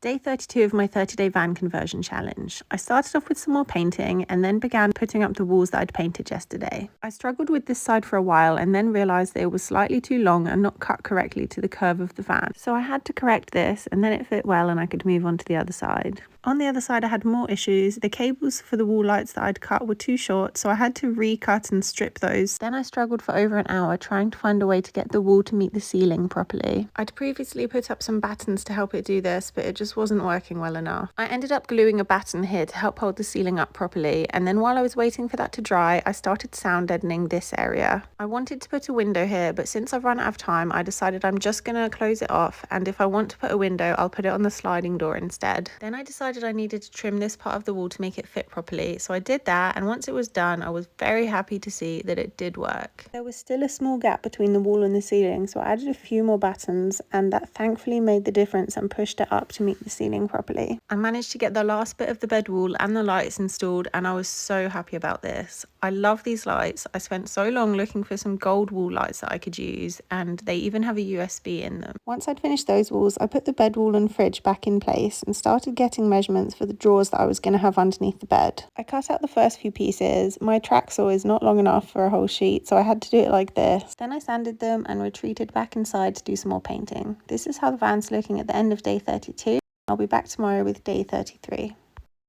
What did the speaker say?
Day 32 of my 30-day van conversion challenge. I started off with some more painting and then began putting up the walls that I'd painted yesterday. I struggled with this side for a while and then realised that it was slightly too long and not cut correctly to the curve of the van. So I had to correct this and then it fit well and I could move on to the other side. On the other side I had more issues. The cables for the wall lights that I'd cut were too short, so I had to recut and strip those. Then I struggled for over an hour trying to find a way to get the wall to meet the ceiling properly. I'd previously put up some battens to help it do this, but it just wasn't working well enough. I ended up gluing a batten here to help hold the ceiling up properly, and then while I was waiting for that to dry, I started sound deadening this area. I wanted to put a window here, but since I've run out of time, I decided I'm just gonna close it off, and if I want to put a window, I'll put it on the sliding door instead. Then I decided I needed to trim this part of the wall to make it fit properly, so I did that, and once it was done, I was very happy to see that it did work. There was still a small gap between the wall and the ceiling, so I added a few more battens, and that thankfully made the difference and pushed it up to meet the ceiling properly. I managed to get the last bit of the bed wall and the lights installed, and I was so happy about this. I love these lights. I spent so long looking for some gold wall lights that I could use, and they even have a USB in them. Once I'd finished those walls, I put the bed wall and fridge back in place and started getting measurements for the drawers that I was going to have underneath the bed. I cut out the first few pieces. My track saw is not long enough for a whole sheet, so I had to do it like this. Then I sanded them and retreated back inside to do some more painting. This is how the van's looking at the end of day 32. I'll be back tomorrow with day 33.